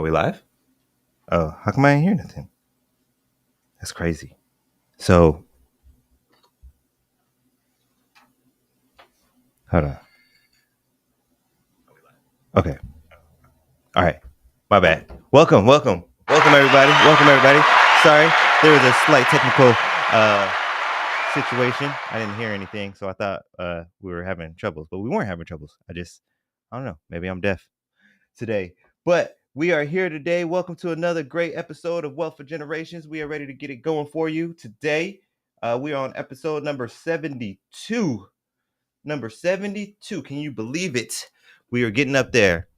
we live? Oh, how come I ain't hear nothing? That's crazy. So, hold on. Okay. All right. My bad. Welcome, everybody. Sorry, there was a slight technical situation. I didn't hear anything, so I thought we were having troubles, but we weren't having troubles. I don't know. Maybe I'm deaf today, but we are here today. Welcome to another great episode of Wealth for Generations. We are ready to get it going for you today. We are on episode number 72. Number 72. Can you believe it? We are getting up there.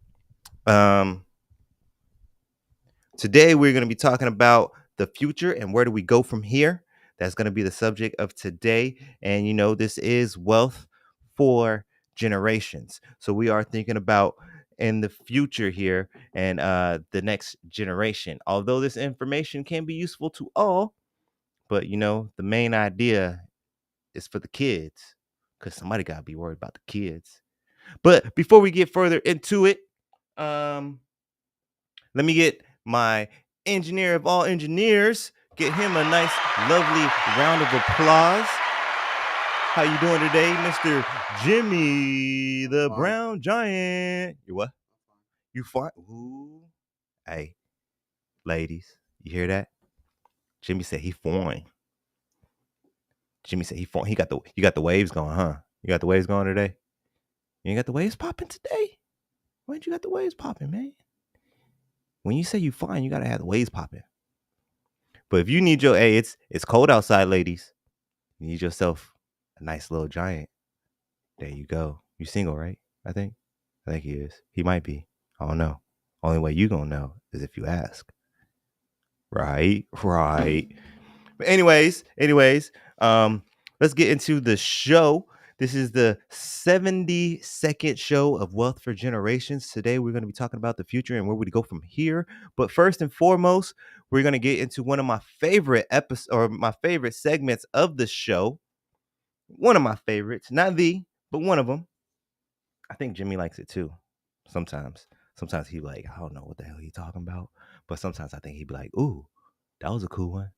Today we're going to be talking about the future and where do we go from here. That's going to be the subject of today. And this is wealth for generations. So we are thinking about in the future here and the next generation. Although this information can be useful to all, but the main idea is for the kids, because somebody got to be worried about the kids. But before we get further into it, let me get my engineer of all engineers, get him a nice, lovely round of applause. How you doing today, Mr. Jimmy, the Brown Giant? You what? You fine? Ooh. Hey, ladies, you hear that? Jimmy said he fine. Jimmy said he fine. You got the waves going, huh? You got the waves going today? You ain't got the waves popping today? Why ain't you got the waves popping, man? When you say you fine, you gotta have the waves popping. But if you need it's cold outside, ladies. You need yourself a nice little giant. There you go. You single, right? I think he is. He might be. I don't know. Only way you gonna know is if you ask. Right. But anyways, let's get into the show. This is the 72nd show of Wealth for Generations. Today, we're going to be talking about the future and where we go from here. But first and foremost, we're going to get into one of my favorite episodes or my favorite segments of the show. One of my favorites, not the, but one of them. I think Jimmy likes it too. Sometimes he like, I don't know what the hell he's talking about. But sometimes I think he'd be like, ooh, that was a cool one.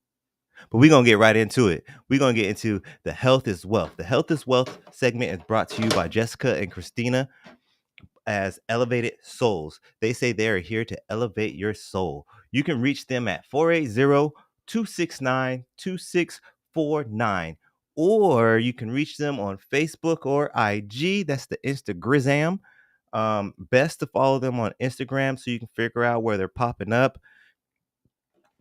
But we're going to get right into it. We're going to get into the Health is Wealth. The Health is Wealth segment is brought to you by Jessica and Christina as Elevated Souls. They say they are here to elevate your soul. You can reach them at 480-269-2649. Or you can reach them on Facebook or IG. That's the Instagram. Best to follow them on Instagram so you can figure out where they're popping up.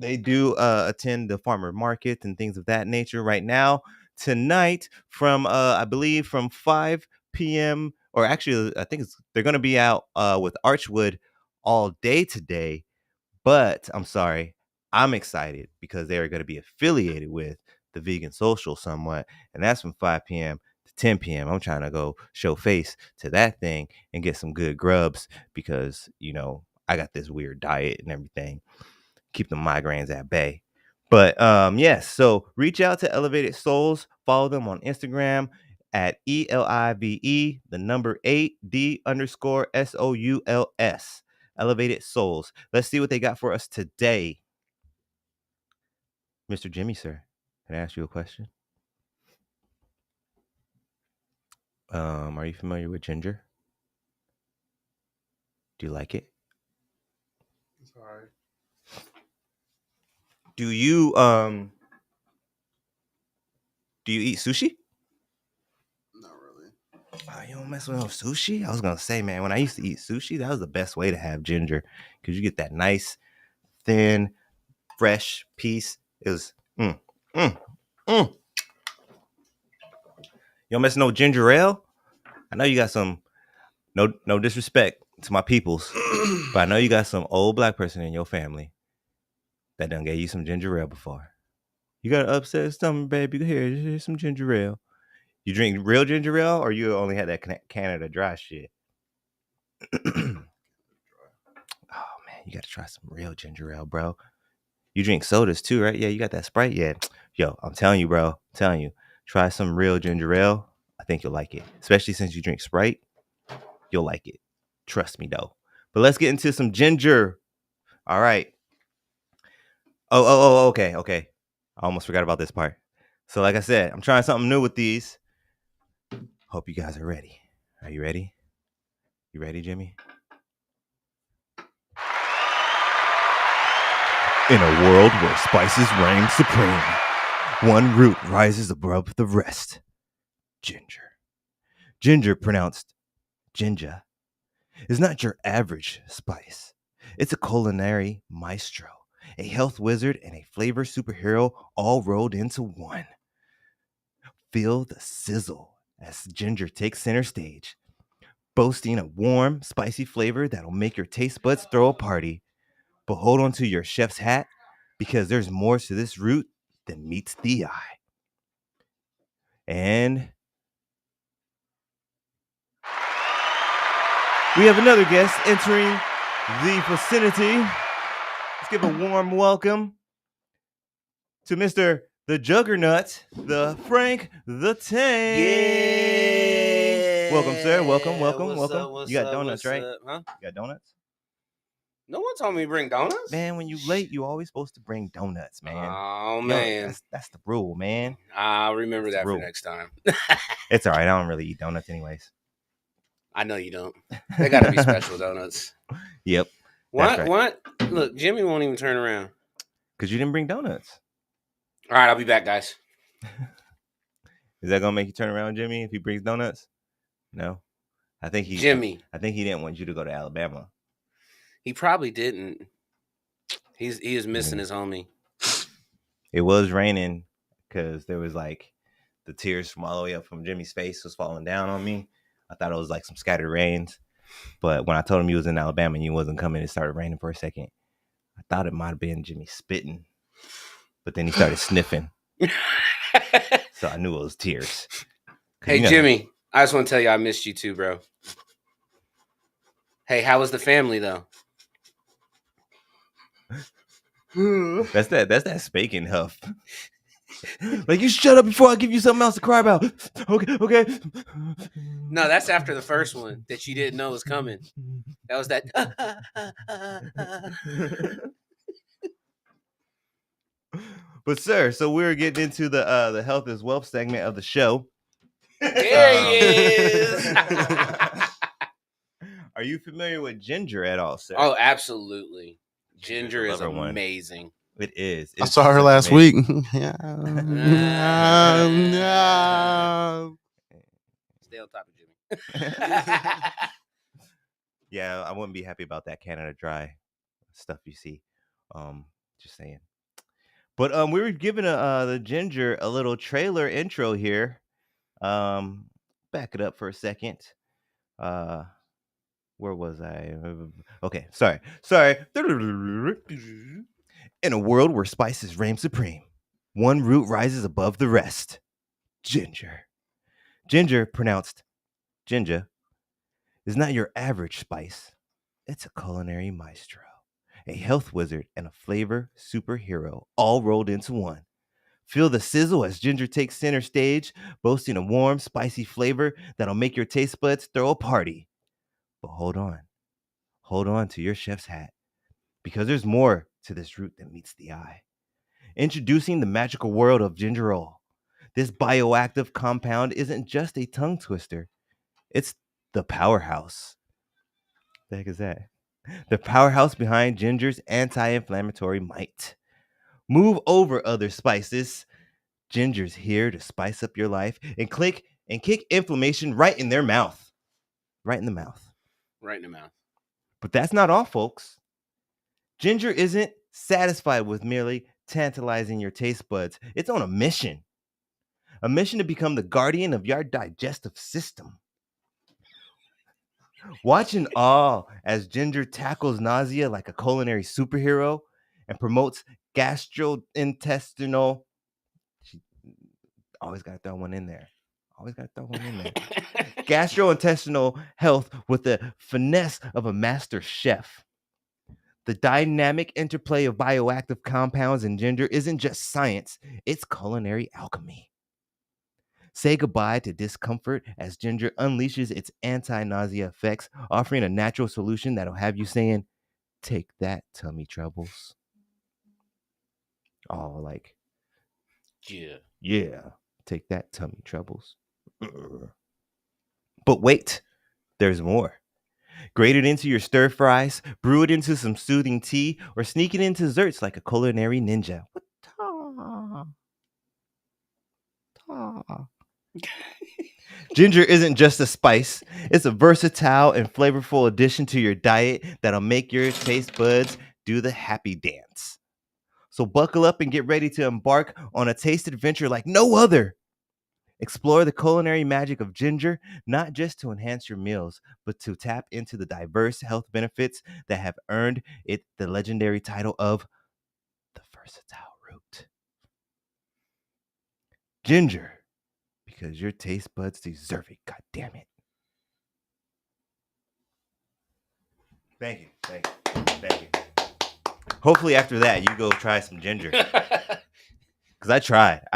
They do attend the farmer market and things of that nature right now. Tonight from, I believe, from 5 p.m. or actually, I think they're going to be out with Archwood all day today. But I'm sorry, I'm excited because they are going to be affiliated with the Vegan Social somewhat. And that's from 5 p.m. to 10 p.m. I'm trying to go show face to that thing and get some good grubs because, I got this weird diet and everything. Keep the migraines at bay. But yes, so reach out to Elevated Souls. Follow them on Instagram at ELIVE, the number 8D_SOULS. Elevated Souls. Let's see what they got for us today. Mr. Jimmy, sir, can I ask you a question? Are you familiar with ginger? Do you like it? It's all right. Do you eat sushi? Not really. Oh, you don't mess with no sushi? I was gonna say, man, when I used to eat sushi, that was the best way to have ginger because you get that nice, thin, fresh piece. It was You don't mess with no ginger ale? I know you got some. No disrespect to my peoples, but I know you got some old black person in your family that done gave you some ginger ale before. You got an upset stomach, baby. Here's some ginger ale. You drink real ginger ale, or you only had that Canada Dry shit? Oh man, you got to try some real ginger ale, bro. You drink sodas too, right? Yeah, you got that Sprite. Yeah, yo, I'm telling you, bro. I'm telling you, try some real ginger ale. I think you'll like it, especially since you drink Sprite. You'll like it. Trust me, though. But let's get into some ginger. All right. Oh, okay, okay. I almost forgot about this part. So, like I said, I'm trying something new with these. Hope you guys are ready. Are you ready? You ready, Jimmy? In a world where spices reign supreme, one root rises above the rest. Ginger. Ginger, pronounced ginger, is not your average spice. It's a culinary maestro, a health wizard, and a flavor superhero all rolled into one. Feel the sizzle as ginger takes center stage, boasting a warm, spicy flavor that'll make your taste buds throw a party. But hold on to your chef's hat because there's more to this root than meets the eye. And we have another guest entering the vicinity. Let's give a warm welcome to Mr. the Juggernaut, the Frank the Tank. Yeah. Welcome, sir. Welcome. What's up, You got what's donuts, up, right? Huh? You got donuts? No one told me to bring donuts. Man, when you late, you always supposed to bring donuts, man. Oh, You know, man. that's the rule, man. I'll remember That's that the for rule. next time. It's all right. I don't really eat donuts anyways. I know you don't. They got to be special donuts. Yep. What? right. What? Look, Jimmy won't even turn around. Because you didn't bring donuts. All right, I'll be back, guys. Is that gonna make you turn around, Jimmy, if he brings donuts? No. Jimmy. I think he didn't want you to go to Alabama. He probably didn't. He is missing his homie. It was raining because there was like the tears from all the way up from Jimmy's face was falling down on me. I thought it was like some scattered rains. But when I told him you was in Alabama and you wasn't coming, it started raining for a second. I thought it might have been Jimmy spitting. But then he started sniffing. So I knew it was tears. Hey, you know, Jimmy, I just want to tell you I missed you too, bro. Hey, how was the family, though? That's that Spakin huff. Like, you shut up before I give you something else to cry about. Okay. No, that's after the first one that you didn't know was coming. That was that. But sir, so we're getting into the health is wealth segment of the show. There he is. Are you familiar with ginger at all, sir? Oh, absolutely. Ginger Ginger's is a lover one. amazing. It is. I It's saw her such last amazing. week. Yeah. Stay on top of Jimmy. Yeah, I wouldn't be happy about that Canada Dry stuff you see. Just saying. But we were giving the ginger a little trailer intro here. Back it up for a second. Where was I? Okay, sorry. In a world where spices reign supreme, one root rises above the rest. Ginger. Ginger, pronounced ginger, is not your average spice. It's a culinary maestro, a health wizard, and a flavor superhero, all rolled into one. Feel the sizzle as ginger takes center stage, boasting a warm, spicy flavor that'll make your taste buds throw a party. But hold on to your chef's hat, because there's more to this root than meets the eye. Introducing the magical world of gingerol. This bioactive compound isn't just a tongue twister, it's the powerhouse. The heck is that? The powerhouse behind ginger's anti-inflammatory might. Move over other spices. Ginger's here to spice up your life and kick inflammation right in their mouth. Right in the mouth. Right in the mouth. But that's not all, folks. Ginger isn't satisfied with merely tantalizing your taste buds. It's on a mission. A mission to become the guardian of your digestive system. Watch in awe as Ginger tackles nausea like a culinary superhero and promotes gastrointestinal. She always got to throw one in there. Gastrointestinal health with the finesse of a master chef. The dynamic interplay of bioactive compounds in ginger isn't just science, it's culinary alchemy. Say goodbye to discomfort as ginger unleashes its anti-nausea effects, offering a natural solution that'll have you saying, Take that, tummy troubles. Oh, like, Yeah. yeah, take that, tummy troubles. But wait, there's more. Grate it into your stir fries, brew it into some soothing tea, or sneak it into desserts like a culinary ninja. Ginger isn't just a spice, it's a versatile and flavorful addition to your diet that'll make your taste buds do the happy dance. So buckle up and get ready to embark on a taste adventure like no other. Explore the culinary magic of ginger, not just to enhance your meals, but to tap into the diverse health benefits that have earned it the legendary title of the versatile root. Ginger, because your taste buds deserve it, god damn it. Thank you, thank you, thank you. Hopefully after that you go try some ginger. Because I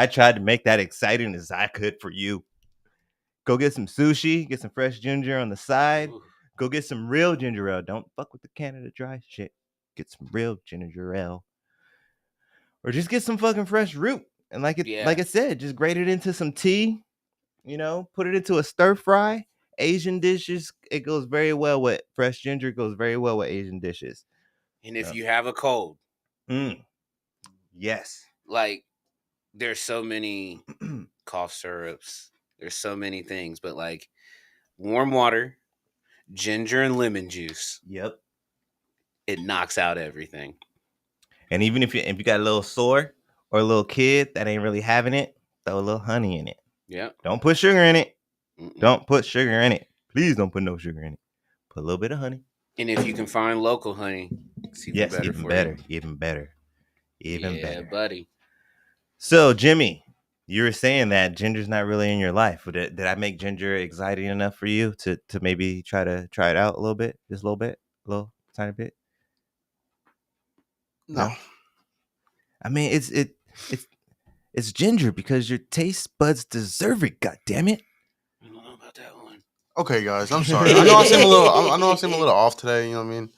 tried to make that exciting as I could for you. Go get some sushi, get some fresh ginger on the side. Ooh. Go get some real ginger ale. Don't fuck with the Canada Dry shit. Get some real ginger ale. Or just get some fucking fresh root. And like Yeah. I said, just grate it into some tea, put it into a stir fry. Asian dishes, it goes very well with fresh ginger, it goes very well with Asian dishes. And if you have a cold, yes. like there's so many cough syrups, there's so many things, but like warm water, ginger and lemon juice, Yep. it knocks out everything. And even if you got a little sore or a little kid that ain't really having it, throw a little honey in it. Yeah. Don't put sugar in it. Mm-mm. Don't put sugar in it. Please don't put no sugar in it. Put a little bit of honey. And if you can find local honey, it's even better even for better, you. even better, even Yeah, better. buddy. So, Jimmy, you were saying that ginger's not really in your life. Did I make ginger exciting enough for you to maybe try it out a little bit, just a little bit, a little tiny bit? No. I mean, it's ginger because your taste buds deserve it. God damn it! I don't know about that one. Okay, guys, I'm sorry. I know I seem a little. I know I seem a little off today. You know what I mean?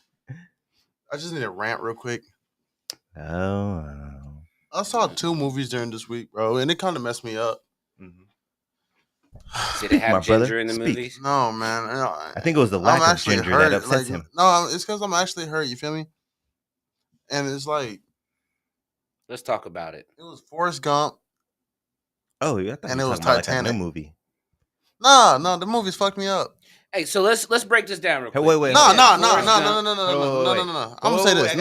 I just need to rant real quick. Oh. I saw 2 movies during this week, bro, and it kind of messed me up. Did it have my brother. ginger in the Speak. movies? No, man. I think it was the lack I'm of actually ginger hurt. that upsets him. No, it's because I'm actually hurt. You feel me? And it's like Let's talk about it. it was Forrest Gump. Oh, yeah, I thought And you it were was talking about like a Titanic. new movie. No, the movies fucked me up. Hey, so let's break this down real Hey, quick. wait. You No. said I'm Forrest Gump. gonna say this.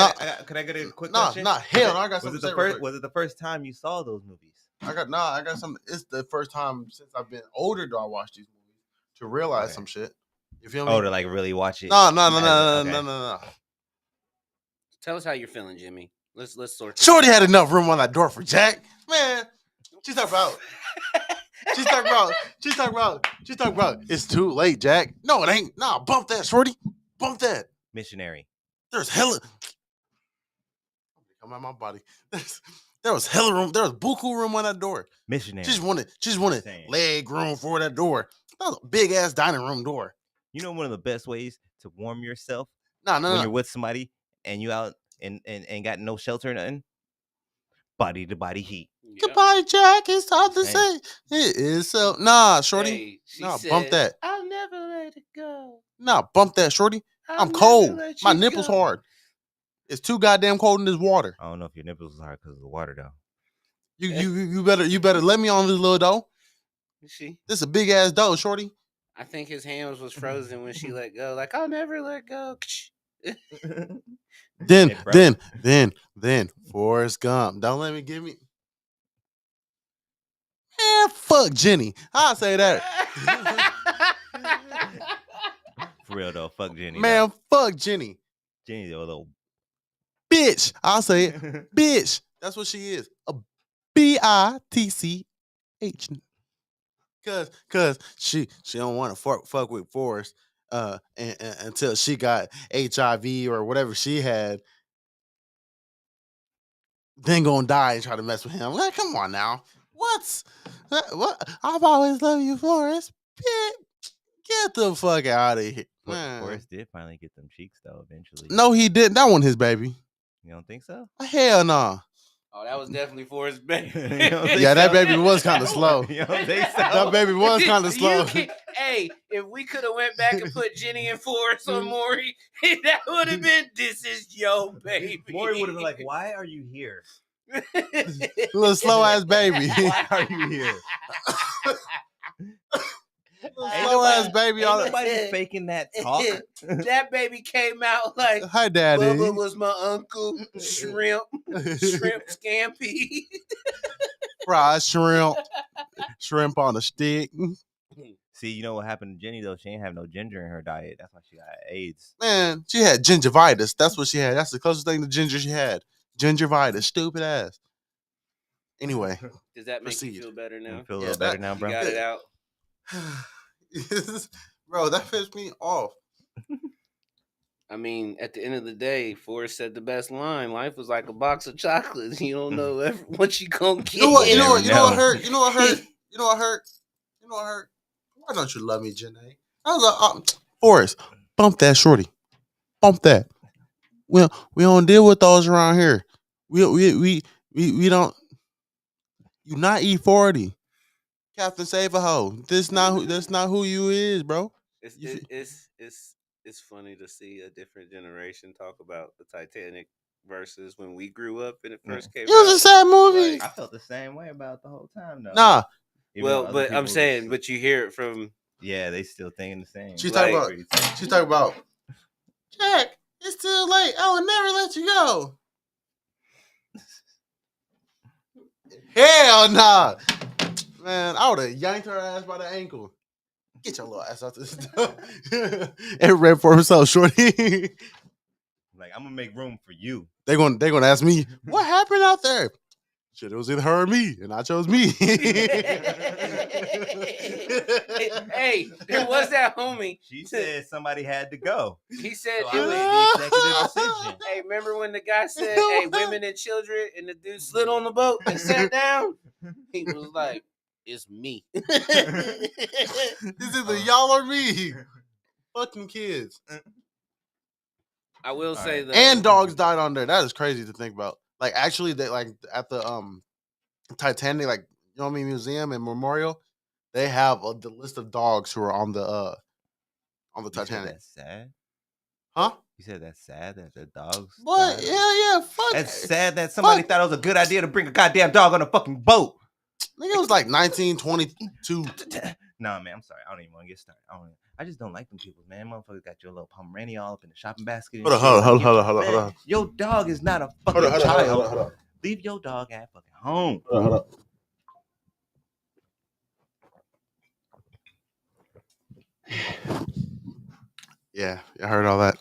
Can I get a quick No, question? hell, no, I got something to say real quick. Was it the first time you saw those movies? I got some. It's the first time since I've been older do I watch these movies to realize some shit. You feel me? Oh, to like really watch it? No. Tell us how you're feeling, Jimmy. Let's sort this Shorty out. had enough room on that door for Jack. Man, she's talking about. She's talking about. It's too late, Jack. No, it ain't. Nah, bump that, Shorty. Bump that. Missionary. There's hella. Come out my body. There was hella room. There was buku room on that door. Missionary. She just wanted leg room for that door. That was a big ass dining room door. You know one of the best ways to warm yourself No. when you're with somebody and you out and got no shelter or nothing? Body to body heat. Yep. Goodbye, Jack. It's time to say it is so. Nah, Shorty. Hey, she Nah, said, bump that. I'll never let it go. Nah, bump that, Shorty. I'm cold. My nipples hard. It's too goddamn cold in this water. I don't know if your nipples are hard because of the water, though. You better let me on this little dough. You see? This is a big ass dough, Shorty. I think his hands was frozen when she let go. Like, I'll never let go. Then, Forrest Gump. Don't let me give me. Man, fuck Jenny. I'll say that. For real, though. Fuck Jenny. Man, fuck Jenny. Jenny's a little bitch. I'll say it. Bitch. That's what she is. A bitch. Cause she don't want to fuck with Forrest until she got HIV or whatever she had. Then gonna die and try to mess with him. Like, come on now. What? I've always loved you, Forrest. Get the fuck out of here. Man. Forrest did finally get them cheeks though. Eventually. No, he didn't. That wasn't his baby. You don't think so? Hell no. Oh, that was definitely for his baby. You don't think Yeah, that so? baby was kind of slow. You don't think so? That baby was kind of slow. Hey, if we could have went back and put Jenny and Forrest on Maury, that would have been, this is yo baby. Maury would have been like, "Why are you here? Little slow ass baby. Why are you here?" Slow ass baby. Ain't All nobody faking that talk. That baby came out like, Hi, daddy. Bubba was my uncle. Shrimp scampi. Fried shrimp on a stick. See, you know what happened to Jenny though? She ain't have no ginger in her diet. That's why she got AIDS. Man, she had gingivitis. That's what she had. That's the closest thing to ginger she had. Gingivitis. Stupid ass. Anyway. Does that make Proceed. you feel better now? You feel a little better now, You bro? got it out. Bro, that pissed me off. I mean, at the end of the day, Forrest said the best line. Life was like a box of chocolates. You don't know what you gonna get. You know what? You know what? You know what Never hurt? You know what hurt? You know what hurt? You know what hurt? Why don't you love me, Janae? I was like, Forrest, bump that shorty. Bump that. We don't deal with those around here. We don't. You not E40. Captain Save a Hoe. That's not who you is, bro. It's funny to see a different generation talk about the Titanic versus when we grew up and it first came It was a out. sad movie. Like, I felt the same way about the whole time though. Nah. Even though well, other but I'm people saying, just- but you hear it from yeah, they still thinking the same. She's Like- talking about Jack, it's too late. I will never let you go. Hell nah. Man, I would have yanked her ass by the ankle. Get your little ass out this door. And ran for himself, shorty. Like, I'm gonna make room for you. They gonna ask me, what happened out there? Shit, it was either her or me, and I chose me. hey, there was that homie. She said somebody had to go. He said So it I was. made the executive decision. Hey, remember when the guy said, "Hey, women and children," and the dude slid on the boat and sat down? He was like, "It's me." It's either y'all or me. Fucking kids. I will say right. though, And dogs died on there. That is crazy to think about. Like, actually, they like at the Titanic, like, you know what I mean, museum and memorial, they have the list of dogs who are on the You said Titanic. that's sad. Huh? You said that's sad that the dogs. What? died? Yeah, fuck. That's sad that somebody Fuck. thought it was a good idea to bring a goddamn dog on a fucking boat. Nigga, it was like 1922. Nah, man, I'm sorry. I don't even want to get started. I just don't like them people, man. Motherfuckers got your little Pomeranian all up in the shopping basket. and Hold on, shit. hold on, Like, hold on, man, hold on. Your dog is not a fucking Hold on, child. hold on. Leave your dog at fucking home. Hold on. Yeah, I heard all that.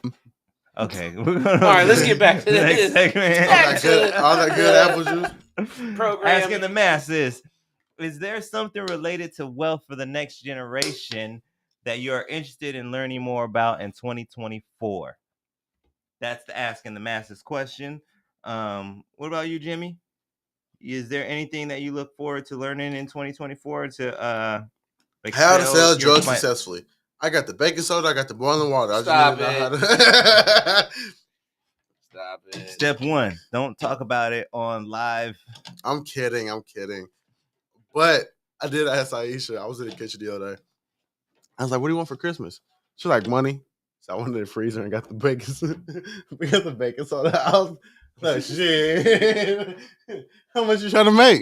Okay. all right, let's get back to the next this. segment. All that good apple juice. Program. Asking the masses, is there something related to wealth for the next generation that you are interested in learning more about in 2024? That's the asking the masses question. What about you, Jimmy? Is there anything that you look forward to learning in 2024 to How to excel sell your drugs fi- successfully. I got the baking soda. I got the boiling water. I Stop just need to know how to. Stop it. Step one, don't talk about it on live. I'm kidding. But I did ask Iesha. I was in the kitchen the other day. I was like, "What do you want for Christmas?" She's like, "Money." So I went to the freezer and got the bacon. We got the bacon soda. I was like, "Shit, how much you trying to make?"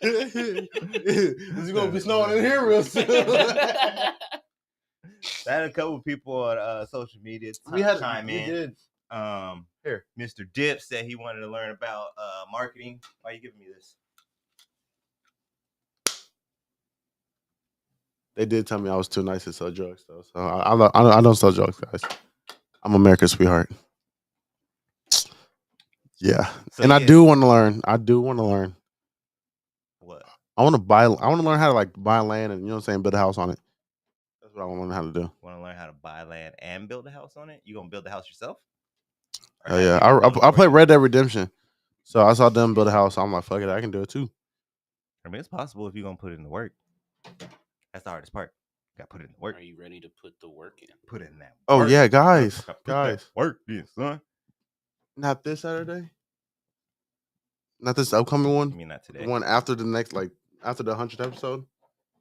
It's gonna be snowing in here real soon. I had a couple people on social media chime in. Did. Here. Mr. Dip said he wanted to learn about marketing. Why are you giving me this? They did tell me I was too nice to sell drugs, though. So I don't sell drugs, guys. I'm America's sweetheart. Yeah, So, and I yeah. do want to learn. I do want to learn. What? I want to buy. I want to learn how to like buy land and, you know what I'm saying, build a house on it. That's what I want to learn how to do. Want to learn how to buy land and build a house on it? You gonna build the house yourself? Or Hell have yeah, people build it I for played you? Red Dead Redemption, so I saw them build a house. I'm like, fuck it, I can do it too. I mean, it's possible if you're gonna put in the work. That's the hardest part. Got to put in the work. Are you ready to put the work in? Put in that. Oh work. yeah, guys, Gotta put that guys. work in, son. Not this Saturday. Not this upcoming one. I mean, not The today. one after the next, like after the 100th episode.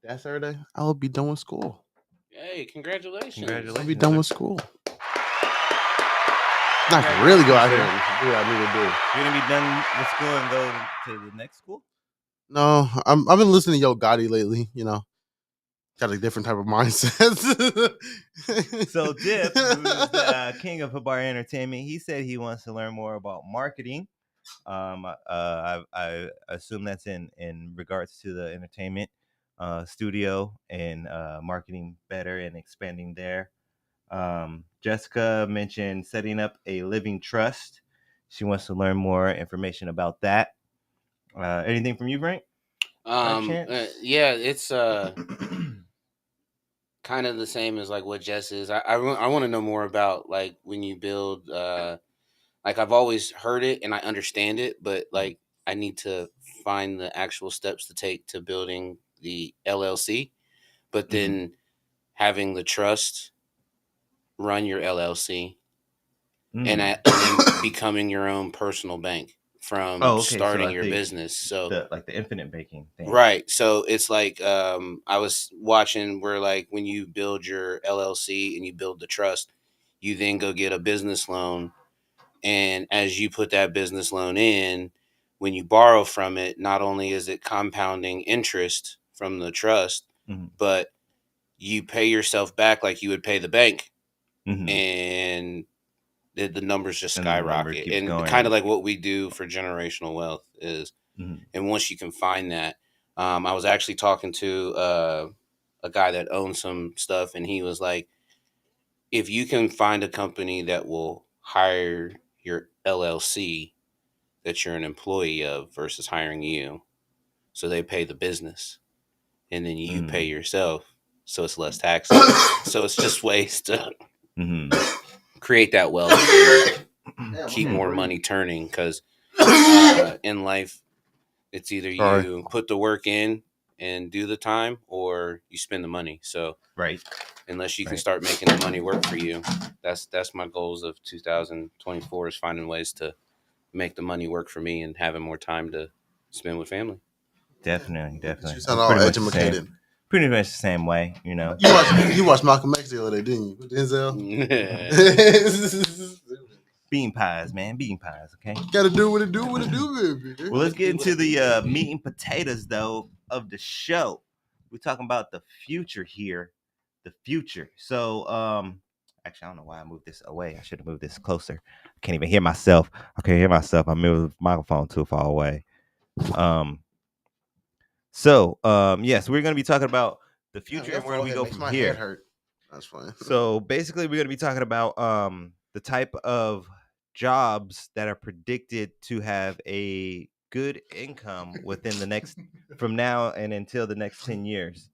That Saturday, I will be done with school. Hey, congratulations! Congratulations. I'll be done sir. with school. I can really go out here and do what I need to do. You're gonna be done with school and go to the next school. No, I've been listening to Yo Gotti lately. You know, got a different type of mindset. So Dip, who's the king of Habari Entertainment, he said he wants to learn more about marketing. I assume that's in regards to the entertainment studio and marketing better and expanding there. Jessica mentioned setting up a living trust. She wants to learn more information about that. Anything from you, Frank? Yeah, it's kind of the same as like what Jess is. I want to know more about like when you build. Like I've always heard it and I understand it, but like I need to find the actual steps to take to building the LLC. But then having the trust run your LLC and then becoming your own personal bank from starting So your business. So the infinite banking thing. right. So it's like I was watching where like when you build your LLC and you build the trust, you then go get a business loan. And as you put that business loan in, when you borrow from it, not only is it compounding interest from the trust, but you pay yourself back like you would pay the bank. And the numbers just skyrocket. And kind of like what we do for generational wealth is, and once you can find that, I was actually talking to a guy that owns some stuff, and he was like, if you can find a company that will hire your LLC that you're an employee of versus hiring you, so they pay the business and then you pay yourself, so it's less taxes. So it's just ways to create that wealth, keep more money turning. Because in life, it's either you put the work in and do the time, or you spend the money. So unless you can start making the money work for you, that's my goals of 2024 is finding ways to make the money work for me and having more time to spend with family. Definitely. You sound all educated. Pretty much the same way, you know. You watched Malcolm X the other day, didn't you? With Denzel. Bean pies, man. Bean pies, okay? Gotta do what it do, baby. Well, let's get into the meat and potatoes, though, of the show. We're talking about the future here. The future. So, actually, I don't know why I moved this away. I should have moved this closer. I can't even hear myself. I can't hear myself. I moved the microphone too far away. Yes, we're going to be talking about the future and where we go from here. Head hurt. That's fine. So basically, we're going to be talking about the type of jobs that are predicted to have a good income within the next from now and until the next 10 years.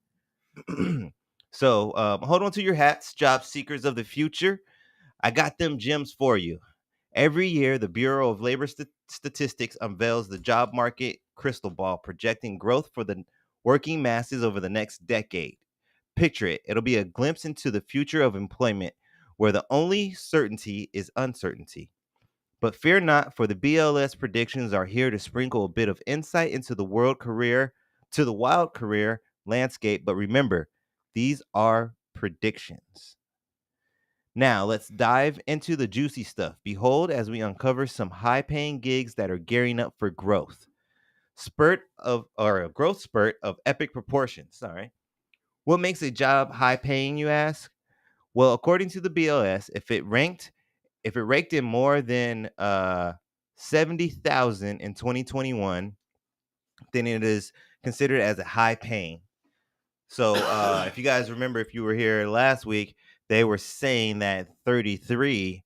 So hold on to your hats, job seekers of the future. I got them gems for you. Every year, the Bureau of Labor Statistics unveils the job market crystal ball, projecting growth for the working masses over the next decade. Picture it. It'll be a glimpse into the future of employment where the only certainty is uncertainty. But fear not, for the BLS predictions are here to sprinkle a bit of insight into the wild career landscape. But remember, these are predictions. Now, let's dive into the juicy stuff. Behold, as we uncover some high-paying gigs that are gearing up for growth. A growth spurt of epic proportions. Sorry. What makes a job high-paying, you ask? Well, according to the BLS, if it raked in more than 70,000 in 2021, then it is considered as a high-paying. So, if you guys remember, if you were here last week, they were saying that 33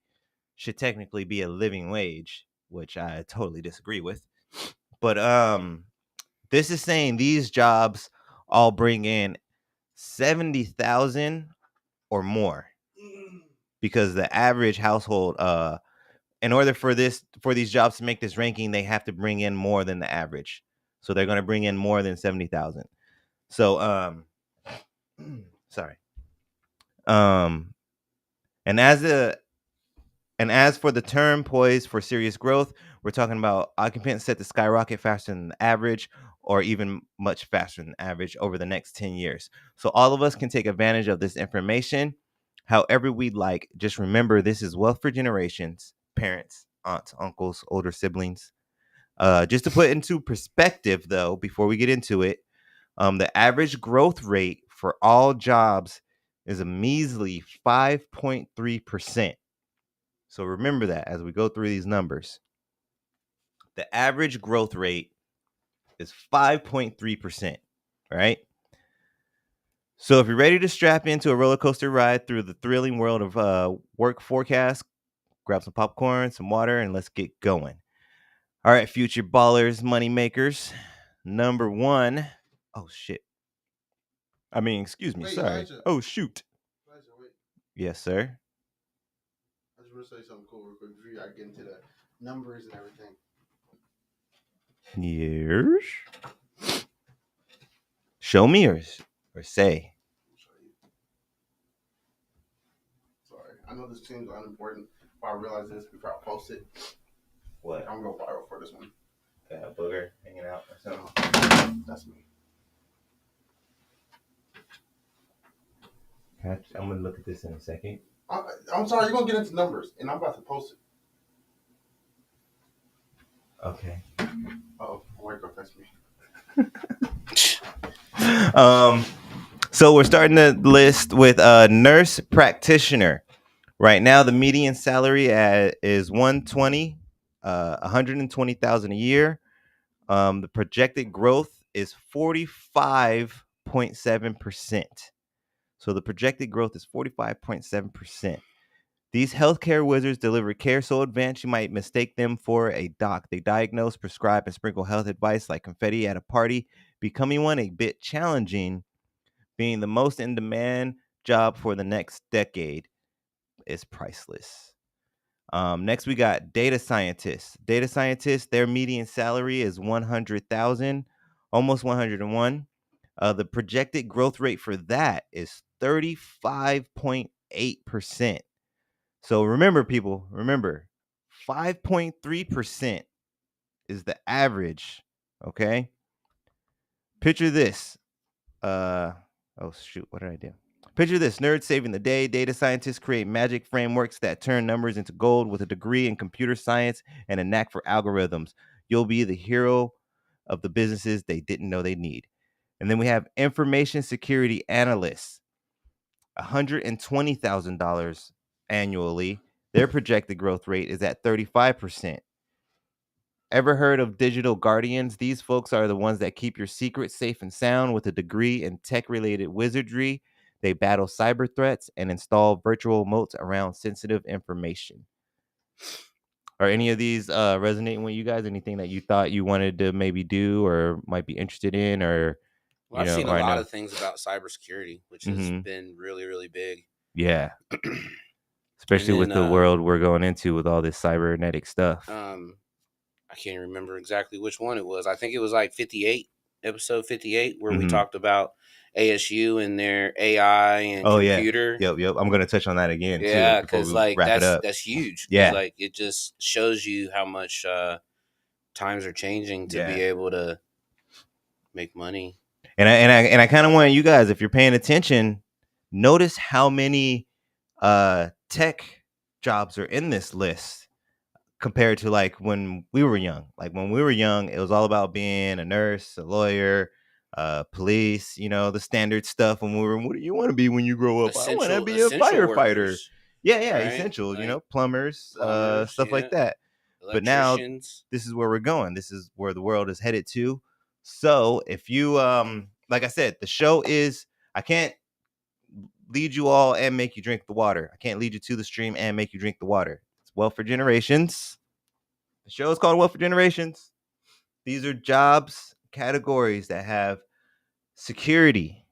should technically be a living wage, which I totally disagree with. But this is saying these jobs all bring in 70,000 or more, because the average household, in order for these jobs to make this ranking, they have to bring in more than the average. So they're going to bring in more than 70,000. So sorry. Um, and as for the term poised for serious growth, we're talking about occupants set to skyrocket faster than the average, or even much faster than average over the next 10 years. So all of us can take advantage of this information however we'd like. Just remember, this is wealth for generations, parents, aunts, uncles, older siblings. Just to put into perspective, though, before we get into it, the average growth rate for all jobs is a measly 5.3%. So remember that as we go through these numbers. The average growth rate is 5.3%, right? So if you're ready to strap into a roller coaster ride through the thrilling world of work forecast, grab some popcorn, some water, and let's get going. All right, future ballers, money makers. Number one. Oh, shit. I mean, excuse me. Wait, Sorry. Elijah. Oh, shoot. Elijah, wait. Yes, sir. I just want to say something cool real quick before I get into the numbers and everything. Yes. Show me or say. I'll show you. Sorry. I know this seems unimportant, but I realized this before I post it. What? I'm going to go viral for this one. Got a booger hanging out or something? That's me. I'm going to look at this in a second. I'm sorry, you're going to get into numbers, and I'm about to post it. Okay. Oh my God, that's me. So we're starting the list with a nurse practitioner. Right now, the median salary is 120,000 a year. The projected growth is 45.7%. So the projected growth is 45.7%. These healthcare wizards deliver care so advanced you might mistake them for a doc. They diagnose, prescribe, and sprinkle health advice like confetti at a party, becoming one a bit challenging, being the most in demand job for the next decade is priceless. Next, we got data scientists. Data scientists, their median salary is 100,000, almost 101. The projected growth rate for that is 35.8%. So remember, people, 5.3% is the average. Okay. Picture this. Oh shoot, what did I do? Picture this: nerds saving the day. Data scientists create magic frameworks that turn numbers into gold with a degree in computer science and a knack for algorithms. You'll be the hero of the businesses they didn't know they need. And then we have information security analysts, $120,000 annually. Their projected growth rate is at 35%. Ever heard of digital guardians? These folks are the ones that keep your secrets safe and sound with a degree in tech-related wizardry. They battle cyber threats and install virtual moats around sensitive information. Are any of these resonating with you guys? Anything that you thought you wanted to maybe do or might be interested in, or Well, I've seen a or I lot know, of things about cybersecurity, which has been really, really big. yeah, And especially with then, the world we're going into with all this cybernetic stuff. I can't remember exactly which one it was. I think it was like 58, episode 58, where we Mhm. talked about ASU and their AI and Oh yeah, computer. yep. I'm gonna touch on that again too Yeah, before because we like wrap it up. that's huge. 'Cause, Yeah. like it just shows you how much times are changing to be Yeah. able to make money. And I kind of want you guys, if you're paying attention, notice how many tech jobs are in this list compared to like when we were young. Like when we were young, it was all about being a nurse, a lawyer, police, the standard stuff. When we were, what do you want to be when you grow up? I want to be a Essential firefighter. workers, Yeah, right? essential, Like plumbers, plumbers, stuff like yeah, that. But now electricians. this is where we're going. This is where the world is headed to. So if you like I said, the show is, I can't lead you all and make you drink the water. I can't lead you to the stream and make you drink the water. It's Wealth for Generations. The show is called Wealth for Generations. These are jobs categories that have security.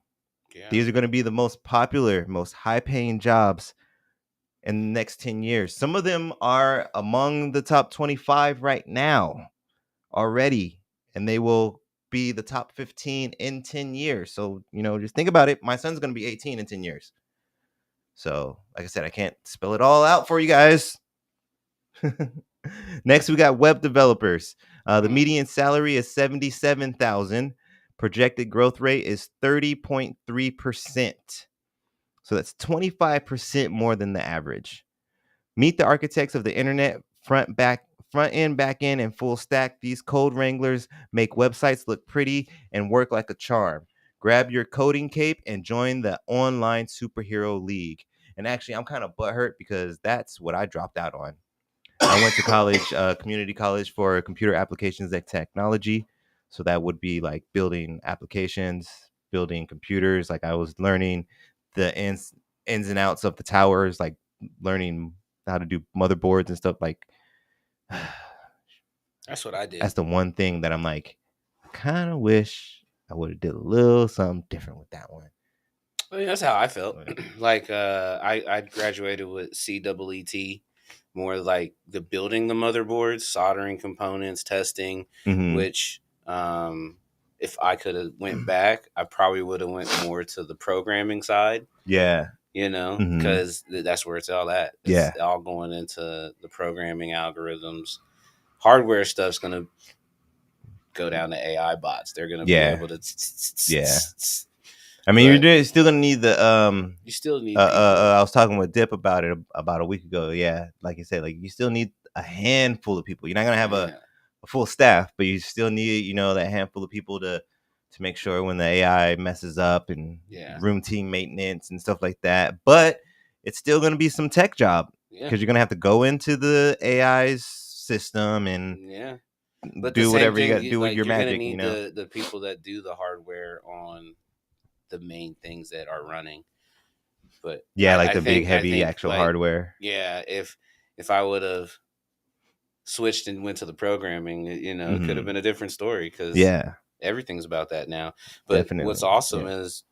Yeah. These are going to be the most popular, most high paying jobs in the next 10 years. Some of them are among the top 25 right now already, and they will be the top 15 in 10 years. So, just think about it. My son's going to be 18 in 10 years. So, like I said, I can't spell it all out for you guys. Next, we got web developers. The median salary is 77,000. Projected growth rate is 30.3%. So that's 25% more than the average. Meet the architects of the internet, front end, back end, and full stack. These code wranglers make websites look pretty and work like a charm. Grab your coding cape and join the online superhero league. And actually, I'm kind of butthurt because that's what I dropped out on. I went to college, community college for computer applications and technology. So that would be like building applications, building computers. Like I was learning the ins and outs of the towers, like learning how to do motherboards and stuff. Like That's what I that's did. the one thing that I'm like, I kind of wish I would have did a little something different with that one. I mean, that's how I felt. Like I graduated with CEET, more like the building the motherboards, soldering components, testing. Mm-hmm. Which if I could have went back, I probably would have went more to the programming side. Yeah. You know, Mhm. because that's where it's all at. Yeah. It's all going into the programming algorithms. Hardware stuff's gonna go down to AI bots. They're gonna be Yeah. able to. Yeah. I mean, you're still gonna need the You still need people. I was talking with Dip about it about a week ago. Yeah, like you said, like you still need a handful of people. You're not gonna have a full staff, but you still need, you know, that handful of people to make sure when the AI messes up and room team maintenance and stuff like that. But it's still gonna be some tech job because you're gonna have to go into the AI's system and but do the whatever same you got thing, to do with like your you're gonna magic. need You know, the people that do the hardware on the main things that are running. But yeah, like I the big think heavy actual like hardware. yeah, if I would have switched and went to the programming, you know, it could have been a different story because Yeah, everything's about that now. But what's definitely. awesome Yeah. is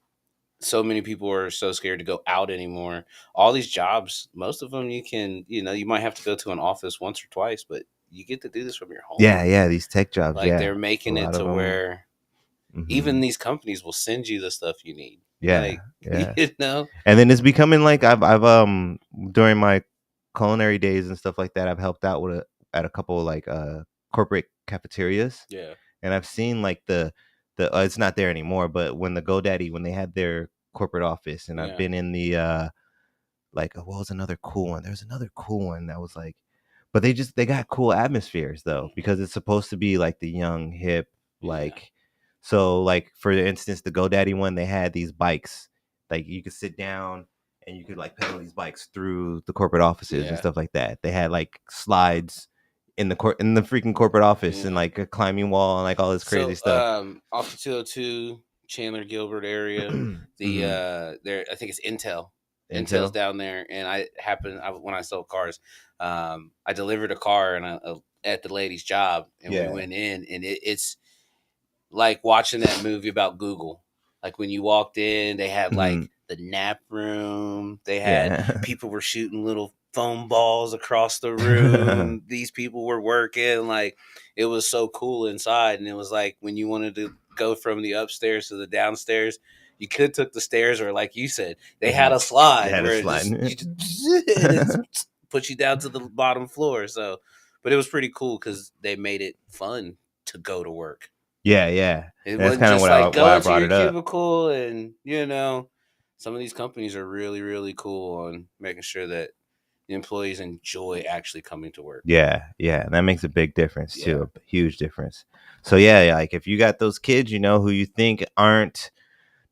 so many people are so scared to go out anymore. All these jobs, most of them you can, you know, you might have to go to an office once or twice, but you get to do this from your home. Yeah, these tech jobs. Like Yeah, they're a making it lot of to them. where even these companies will send you the stuff you need. Yeah, Like, yeah. you know? And then it's becoming like I've during my culinary days and stuff like that, I've helped out with at a couple like corporate cafeterias, Yeah. and I've seen like the it's not there anymore, but when the GoDaddy when they had their corporate office, and I've Yeah. been in the like what was another cool one? There's another cool one that was like, but they got cool atmospheres though because it's supposed to be like the young hip like. So like for instance, the GoDaddy one, they had these bikes like you could sit down and you could like pedal these bikes through the corporate offices and stuff like that. They had like slides in the freaking corporate office and like a climbing wall and like all this crazy stuff. Off the 202 Chandler Gilbert area, the there I think it's Intel's Intel. down there, and when I sold cars, I delivered a car and at the lady's job, and we went in, and it's like watching that movie about Google. Like when you walked in, they had like the nap room. They had people were shooting little foam balls across the room. These people were working. Like it was so cool inside. And it was like when you wanted to go from the upstairs to the downstairs, you could took the stairs, or like you said, they had a slide where it just put you down to the bottom floor. So, but it was pretty cool because they made it fun to go to work. Yeah. It That's wasn't kind of just like go why I into brought your it up. cubicle, and you know, some of these companies are really, really cool on making sure that the employees enjoy actually coming to work. Yeah, that makes a big difference too, a huge difference. So yeah, like if you got those kids, you know, who you think aren't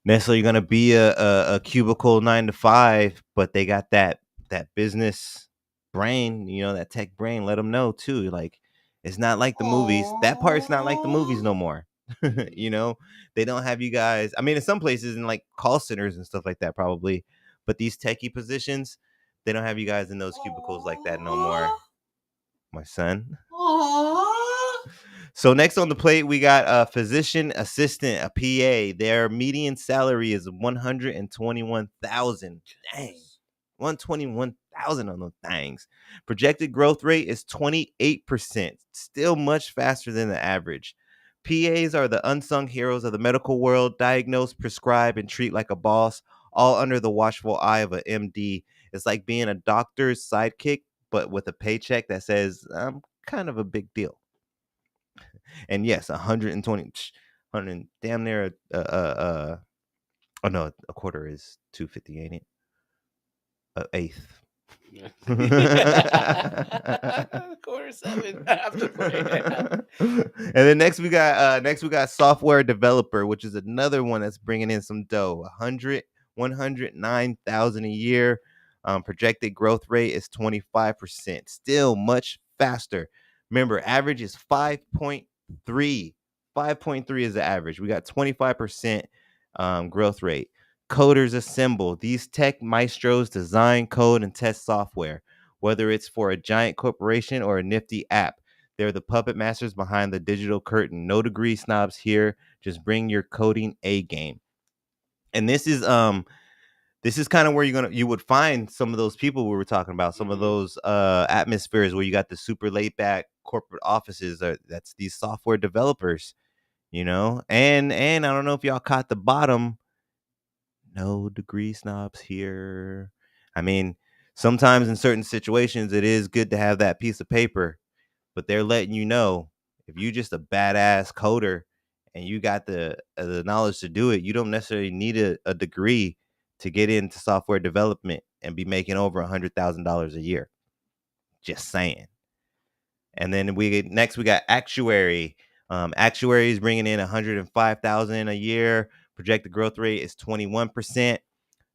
necessarily going to be a cubicle 9 to 5, but they got that business brain, you know, that tech brain. Let them know too. Like it's not like the movies. That part's not like the movies no more. You know, they don't have you guys. I mean, in some places in like call centers and stuff like that, probably, but these techie positions, they don't have you guys in those cubicles like that no more. My son. So next on the plate, we got a physician assistant, a PA. Their median salary is 121,000. Dang, 121,000 on those things. Projected growth rate is 28%, still much faster than the average. PAs are the unsung heroes of the medical world. Diagnose, prescribe, and treat like a boss, all under the watchful eye of an MD. It's like being a doctor's sidekick, but with a paycheck that says, I'm kind of a big deal. And yes, 120, 100, damn near, oh no, a quarter is 250, ain't it? A eighth. Quarter seven after play. And then next we got software developer, which is another one that's bringing in some dough. 109,000 a year. Projected growth rate is 25%. Still much faster. Remember, average is 5.3. 5.3 is the average. We got 25% growth rate. Coders assemble. These tech maestros design, code, and test software. Whether it's for a giant corporation or a nifty app, they're the puppet masters behind the digital curtain. No degree snobs here. Just bring your coding A game. And this is kind of where you would find some of those people we were talking about, some of those atmospheres where you got the super laid back corporate offices. That's these software developers, and I don't know if y'all caught the bottom. No degree snobs here. I mean, sometimes in certain situations, it is good to have that piece of paper, but they're letting you know if you just a badass coder and you got the knowledge to do it, you don't necessarily need a degree to get into software development and be making over $100,000 a year. Just saying. And then we got actuary. Actuary is bringing in 105,000 a year. Projected growth rate is 21%.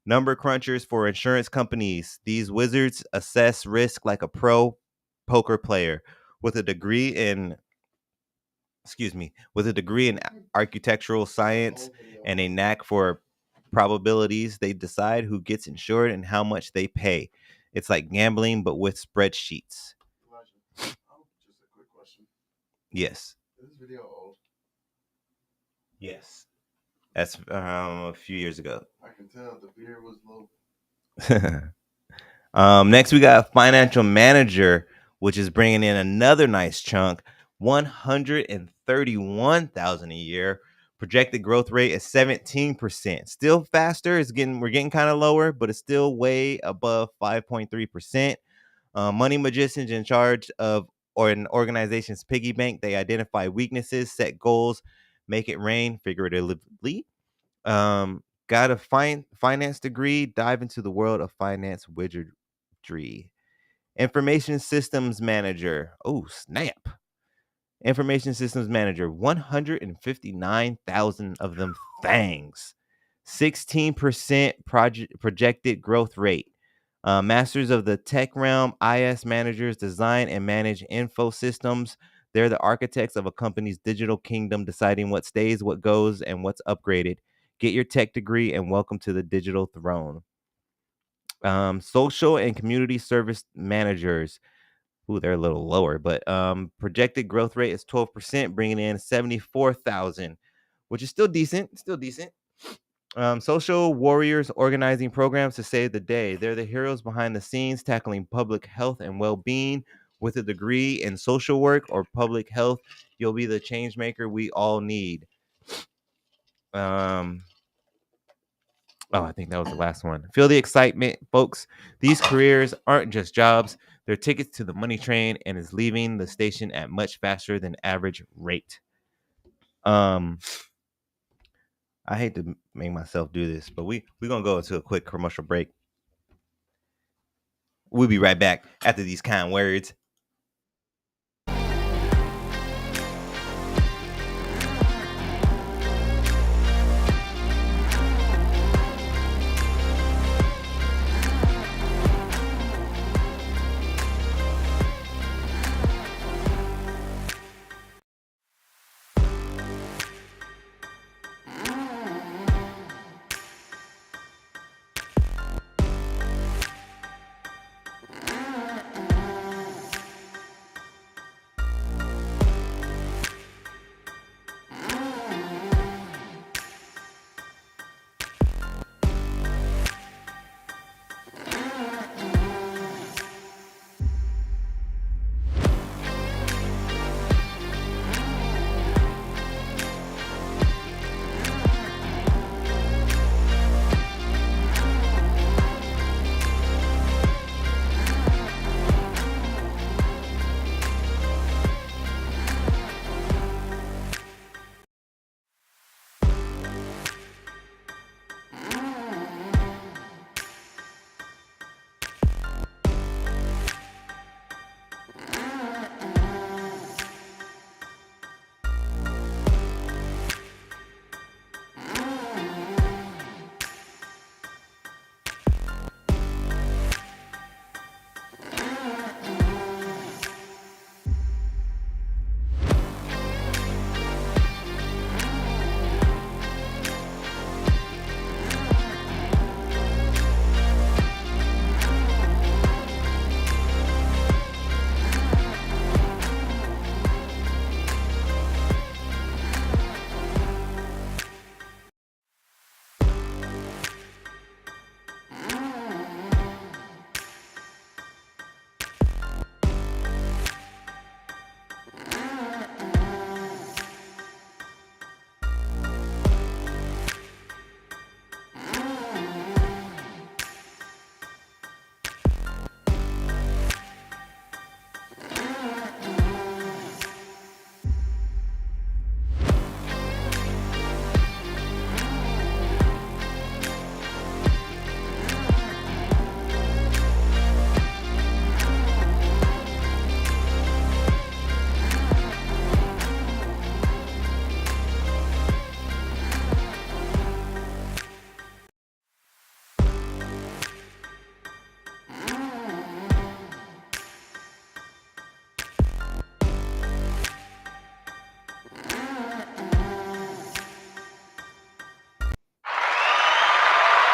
Number crunchers for insurance companies. These wizards assess risk like a pro poker player with a degree in architectural science and a knack for probabilities. They decide who gets insured and how much they pay. It's like gambling but with spreadsheets. Just a quick question. Yes. Is this video old? Yes. That's a few years ago. I can tell the beer was low. Next, we got a financial manager, which is bringing in another nice chunk, 131,000 a year. Projected growth rate is 17%. Still faster. We're getting kind of lower, but it's still way above 5.3%. Money magicians in charge of an organization's piggy bank. They identify weaknesses, set goals, make it rain figuratively. Got a finance degree, dive into the world of finance wizardry. Information systems manager. Oh, snap. Information systems manager, 159,000 of them fangs. 16% projected growth rate. Masters of the tech realm, IS managers design and manage info systems. They're the architects of a company's digital kingdom, deciding what stays, what goes, and what's upgraded. Get your tech degree and welcome to the digital throne. Social and community service managers. Ooh, they're a little lower, but projected growth rate is 12%, bringing in 74,000, which is still decent. Still decent. Social warriors organizing programs to save the day. They're the heroes behind the scenes, tackling public health and well-being. With a degree in social work or public health, you'll be the change maker we all need. I think that was the last one. Feel the excitement, folks. These careers aren't just jobs. They're tickets to the money train and is leaving the station at much faster than average rate. I hate to make myself do this, but we're going to go into a quick commercial break. We'll be right back after these kind words.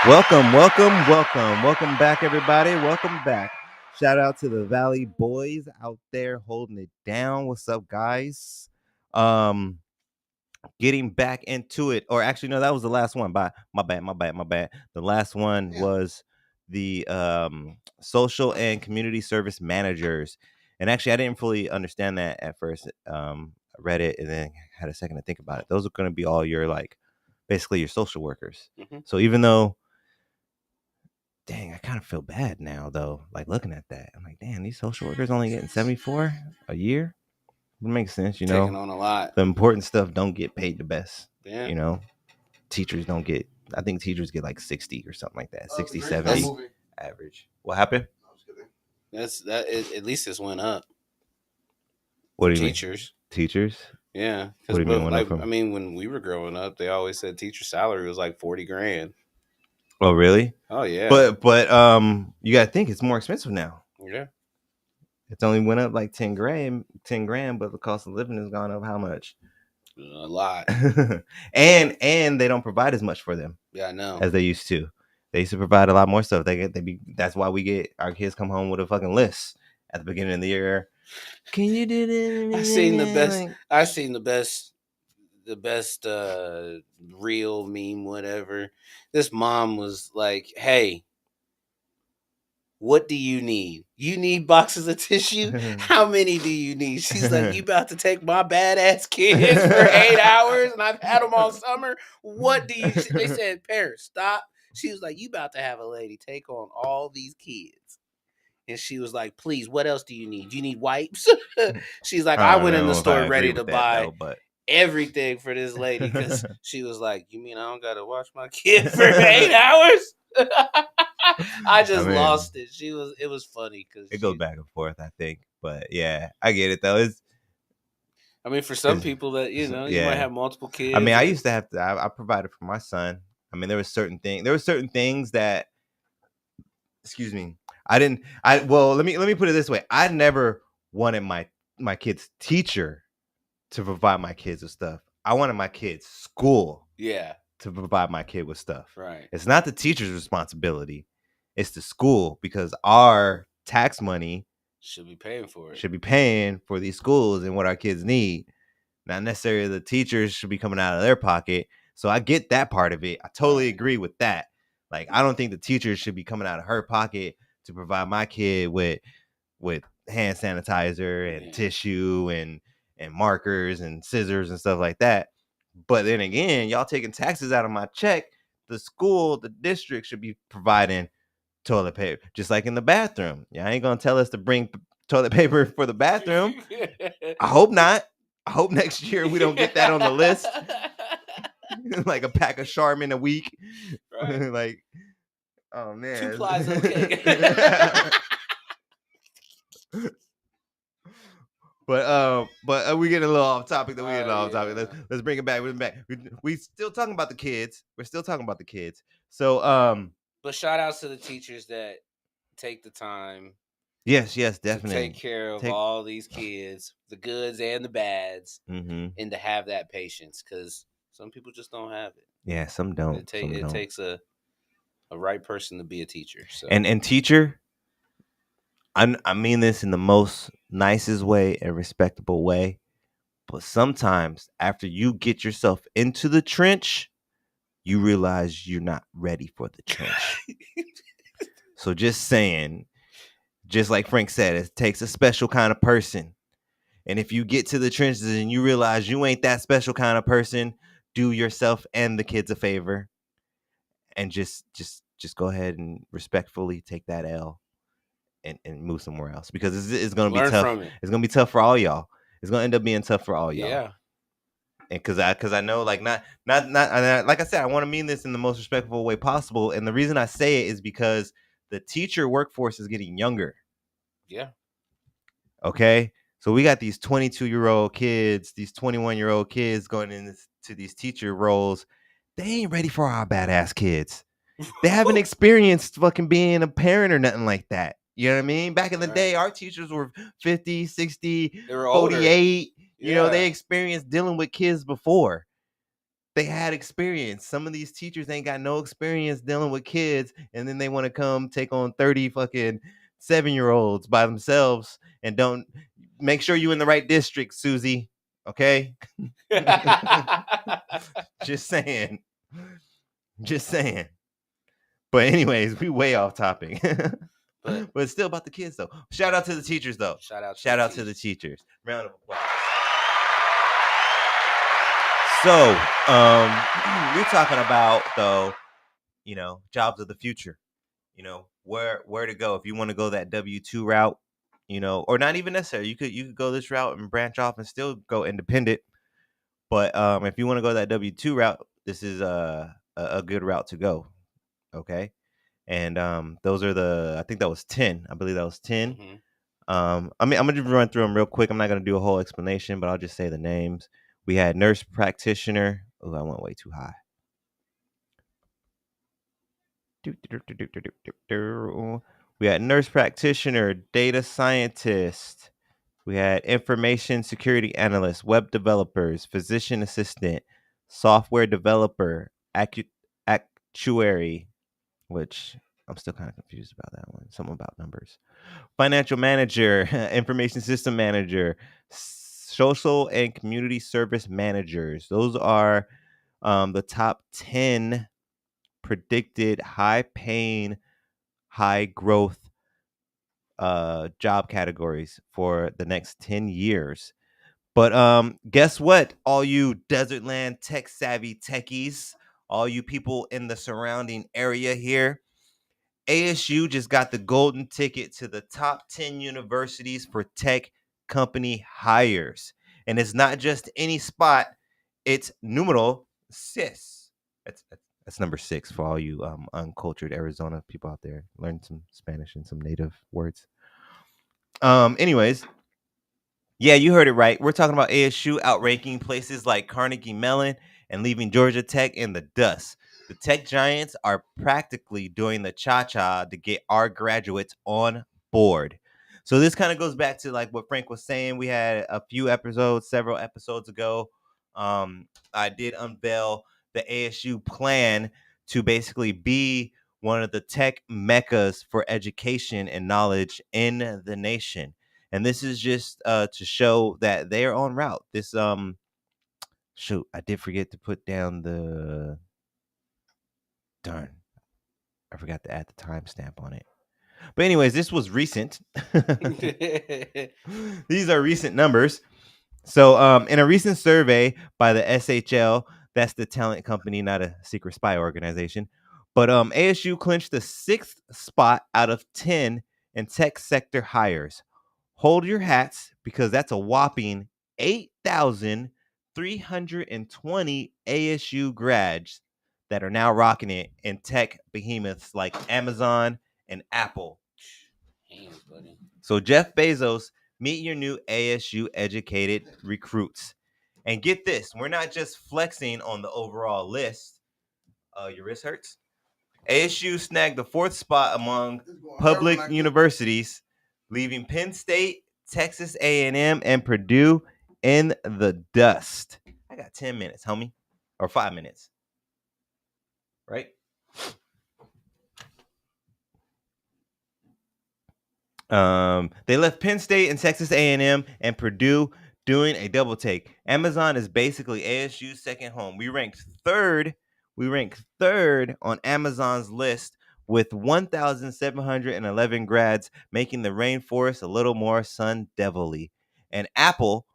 Welcome back, everybody. Welcome back. Shout out to the Valley Boys out there holding it down. What's up, guys? Um, Getting back into it, or actually, no, that was the last one. My bad. The last one was the social and community service managers, and actually, I didn't fully understand that at first. I read it and then had a second to think about it. Those are going to be all your basically your social workers. Mhm. So even though dang, I kind of feel bad now though. Like looking at that, I'm like, damn, these social workers only getting 74 a year. It makes sense, Taking on a lot. The important stuff don't get paid the best. Yeah. Teachers don't get. I think teachers get like 60 or something like that. 60, Great 70 movie. average. What happened? I was kidding. That's that. At least this went up. What For do you teachers? mean? Teachers? Yeah. What do you mean? Like, I mean, when we were growing up, they always said teacher salary was like 40 grand. Oh, really? Oh yeah. But you gotta think it's more expensive now. Yeah. It's only went up like 10 grand, but the cost of living has gone up how much? A lot. and they don't provide as much for them. Yeah, I know. As they used to. They used to provide a lot more stuff. That's why we get our kids come home with a fucking list at the beginning of the year. Can you do this? I seen the best real meme, whatever. This mom was like, "Hey, what do you need? You need boxes of tissue? How many do you need?" She's like, "You about to take my badass kids for 8 hours and I've had them all summer? What do you..." They said, "Parents, stop." She was like, "You about to have a lady take on all these kids." And she was like, "Please, what else do you need? You need wipes?" She's like, "I went in the store ready to buy everything for this lady," because she was like, "You mean I don't gotta watch my kid for 8 hours?" I just lost it. It was funny because it goes back and forth, I think. But yeah, I get it though. I mean, for some people that you might have multiple kids. I mean, I used to have to. I provided for my son. I mean, there were certain things that. Excuse me. Well, let me put it this way. I never wanted my kid's teacher to provide my kids with stuff. I wanted my kid's school to provide my kid with stuff. Right. It's not the teacher's responsibility. It's the school, because our tax money should be paying for it. Should be paying for these schools and what our kids need. Not necessarily the teachers should be coming out of their pocket. So I get that part of it. I totally agree with that. Like, I don't think the teachers should be coming out of her pocket to provide my kid with hand sanitizer and tissue and markers and scissors and stuff like that. But then again, y'all taking taxes out of my check. The school, the district should be providing toilet paper, just like in the bathroom. Y'all ain't gonna tell us to bring toilet paper for the bathroom. I hope not. I hope next year we don't get that on the list. Like a pack of Charmin a week. Right. Like, oh man. 2 plies, okay. But we get a little off topic. Let's bring it back. We still talking about the kids. We're still talking about the kids. So but shout outs to the teachers that take the time. Yes, definitely. To take care of all these kids, the goods and the bads, and to have that patience, because some people just don't have it. Yeah, some don't. It takes a right person to be a teacher. So. And teacher, I mean this in the most nicest way and respectable way, but sometimes after you get yourself into the trench, you realize you're not ready for the trench. So just saying, just like Frank said, it takes a special kind of person. And if you get to the trenches and you realize you ain't that special kind of person, do yourself and the kids a favor and just go ahead and respectfully take that L and move somewhere else, because it's going to be tough. It's going to be tough for all y'all. It's going to end up being tough for all y'all. Yeah. And because I know, like, not like I said, I want to mean this in the most respectful way possible. And the reason I say it is because the teacher workforce is getting younger. Yeah. Okay. So we got these 22-year-old kids, these 21-year-old kids going into these teacher roles. They ain't ready for our badass kids. They haven't experienced fucking being a parent or nothing like that. You know what I mean? Back in the day, our teachers were 50, 60, 48. You know, they experienced dealing with kids before. they had experience. Some of these teachers ain't got no experience dealing with kids, and then they want to come take on 30 fucking 7-year-olds by themselves and don't make sure you in the right district, Susie. Okay? Just saying. Just saying. But anyways, we way off topic. But it's still about the kids though. Shout out to the teachers though. Shout out To the teachers. Round of applause. So, we're talking about though, jobs of the future. Where to go if you want to go that W-2 route, or not even necessarily. You could go this route and branch off and still go independent. But if you want to go that W-2 route, this is a good route to go. Okay. And those are I think that was 10. I believe that was 10. Mm-hmm. I'm gonna just run through them real quick. I'm not gonna do a whole explanation, but I'll just say the names. We had nurse practitioner. Oh, I went way too high. We had nurse practitioner, data scientist. We had information security analyst, web developers, physician assistant, software developer, actuary, which I'm still kind of confused about that one. Something about numbers. Financial manager, information system manager, social and community service managers. Those are the top 10 predicted high paying, high growth job categories for the next 10 years. But guess what, all you desert land tech savvy techies, all you people in the surrounding area here, ASU just got the golden ticket to the top 10 universities for tech company hires. And it's not just any spot, it's numero 6. That's number 6 for all you uncultured Arizona people out there. Learn some Spanish and some native words. Anyways, yeah, you heard it right. We're talking about ASU outranking places like Carnegie Mellon and leaving Georgia Tech in the dust. The tech giants are practically doing the cha-cha to get our graduates on board. So this kind of goes back to like what Frank was saying. We had several episodes ago. I did unveil the ASU plan to basically be one of the tech meccas for education and knowledge in the nation. And this is just to show that they're on route. This shoot, I did forget to put down the darn. I forgot to add the timestamp on it. But anyways, this was recent. These are recent numbers. So in a recent survey by the SHL, that's the talent company, not a secret spy organization. But ASU clinched the 6th spot out of 10 in tech sector hires. Hold your hats because that's a whopping 8,320 ASU grads that are now rocking it in tech behemoths like Amazon and Apple. Hands, buddy. So Jeff Bezos, meet your new ASU educated recruits. And get this, we're not just flexing on the overall list. Your wrist hurts? ASU snagged the 4th spot among public universities, leaving Penn State, Texas A&M, and Purdue in the dust. I got 10 minutes, homie. Or 5 minutes. Right? They left Penn State and Texas A&M and Purdue doing a double take. Amazon is basically ASU's second home. We ranked third on Amazon's list with 1,711 grads, making the rainforest a little more sun devilly. And Apple,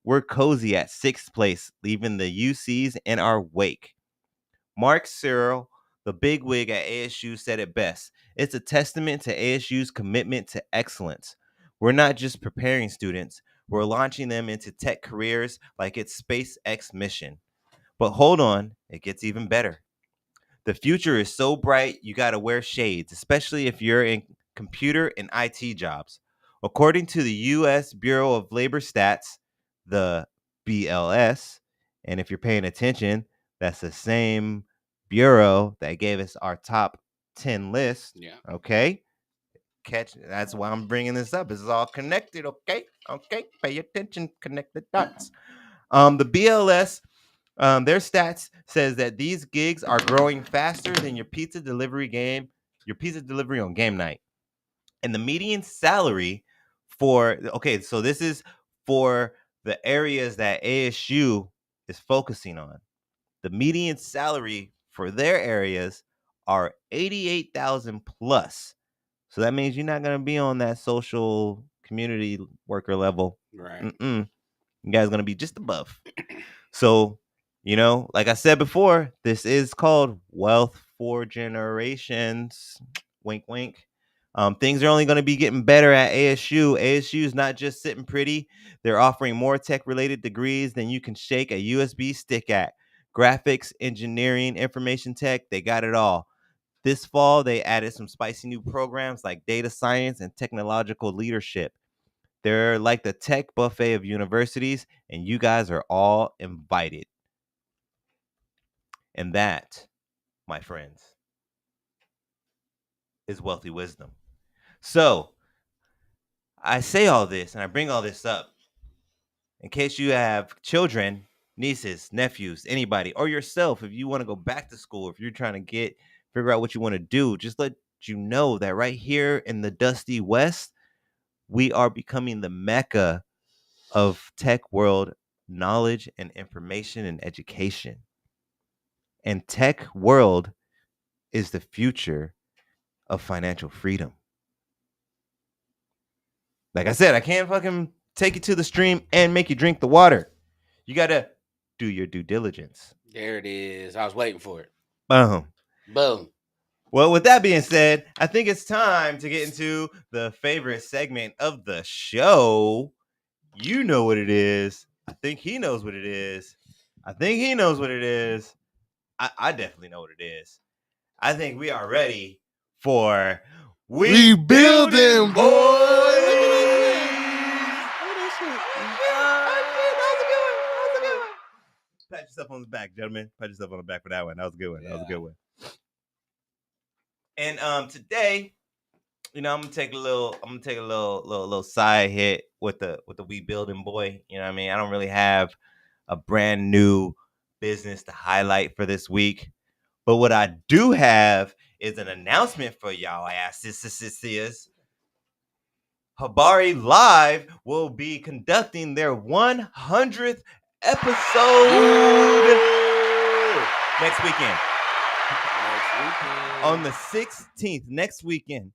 we're cozy at 6th place, leaving the UCs in our wake. Mark Cyril, the bigwig at ASU, said it best. It's a testament to ASU's commitment to excellence. We're not just preparing students, we're launching them into tech careers like it's SpaceX mission. But hold on, it gets even better. The future is so bright, you got to wear shades, especially if you're in computer and IT jobs. According to the U.S. Bureau of Labor Stats, the BLS, and if you're paying attention, that's the same bureau that gave us our top 10 list. Yeah. Okay. That's why I'm bringing this up. This is all connected. Okay. Pay attention. Connect the dots. The BLS Their stats says that these gigs are growing faster than your pizza delivery on game night. And the median salary so this is for the areas that ASU is focusing on. The median salary for their areas are 88,000 plus. So that means you're not going to be on that social community worker level. Right. You guys are going to be just above. So, like I said before, this is called Wealth for Generations. Wink, wink. Things are only going to be getting better at ASU. ASU is not just sitting pretty. They're offering more tech-related degrees than you can shake a USB stick at. Graphics, engineering, information tech, they got it all. This fall, they added some spicy new programs like data science and technological leadership. They're like the tech buffet of universities, and you guys are all invited. And that, my friends, is wealthy wisdom. So, I say all this and I bring all this up in case you have children, nieces, nephews, anybody, or yourself, if you want to go back to school, if you're trying to figure out what you want to do, just let you know that right here in the dusty West, we are becoming the mecca of tech world knowledge and information and education. And tech world is the future of financial freedom. Like I said, I can't fucking take you to the stream and make you drink the water. You got to do your due diligence. There it is. I was waiting for it. Boom. Boom. Well, with that being said, I think it's time to get into the favorite segment of the show. You know what it is. I think he knows what it is. I think he knows what it is. I definitely know what it is. I think we are ready for Rebuilding, boy. Pat yourself on the back, gentlemen. Pat yourself on the back for that one. That was a good one. That was a good one. And today, I'm gonna take a little side hit with the We Building boy. You know what I mean? I don't really have a brand new business to highlight for this week. But what I do have is an announcement for y'all asses. Habari Live will be conducting their 100th episode next weekend. On the 16th, next weekend.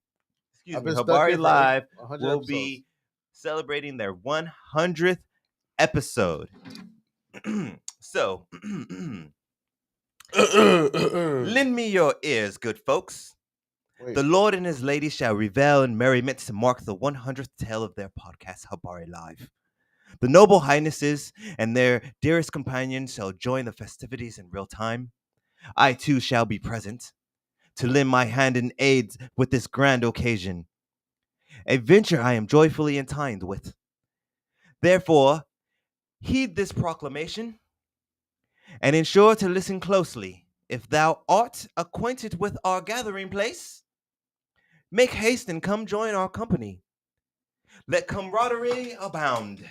Excuse me. Habari Live will be celebrating their 100th episode. So, lend me your ears, good folks. Wait. The Lord and his lady shall revel in merriment to mark the 100th tale of their podcast, Habari Live. The noble highnesses and their dearest companions shall join the festivities in real time. I too shall be present to lend my hand in aid with this grand occasion, a venture I am joyfully entwined with. Therefore, heed this proclamation and ensure to listen closely. If thou art acquainted with our gathering place, make haste and come join our company. Let camaraderie abound. Hey,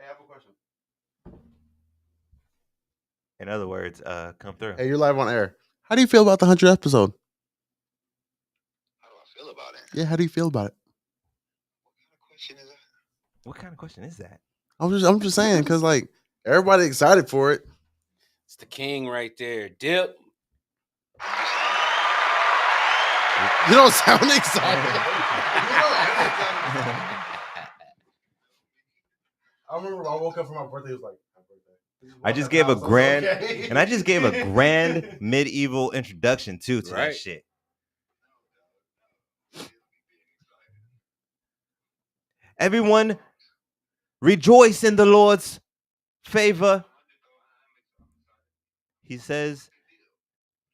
I have a question. In other words, come through. Hey, you're live on air. How do you feel about the 100th episode? How do I feel about it? Yeah, how do you feel about it? What kind of question is that? What kind of question is that? I'm just saying, because like everybody excited for it. It's the king right there. Dip. You don't sound excited. I remember when I woke up for my birthday, it was like, I just gave a grand medieval introduction to that shit. Everyone rejoice in the Lord's favor. He says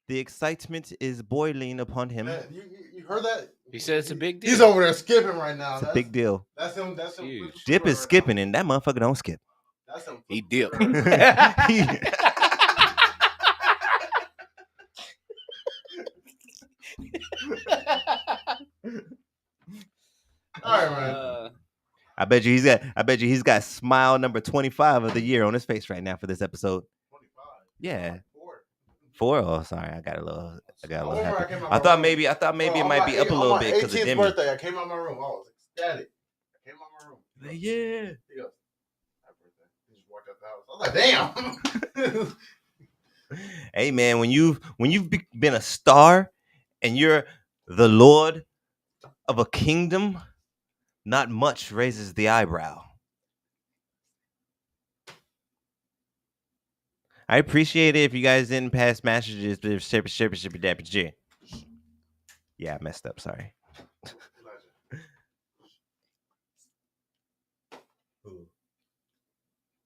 the excitement is boiling upon him. You heard that? He said it's a big deal. He's over there skipping right now. It's a big deal. That's him. That's him. Huge. Dip is skipping, and that motherfucker don't skip. That's him. He dipped. All right, man. I bet you he's got smile number 25 of the year on his face right now for this episode. 25. Yeah. 4. 4. Oh, sorry. I got a little remember I happy. came out I my thought room. maybe it on might my be up a on little my bit because of 18th Demi. birthday, I came out my room. I was ecstatic. I came out my room. Yeah. He goes, "Happy birthday." He just walked out the house. I was like, damn. Hey man, when you've been a star and you're the lord of a kingdom, not much raises the eyebrow. I appreciate it if you guys didn't pass messages. Yeah, I messed up. Sorry.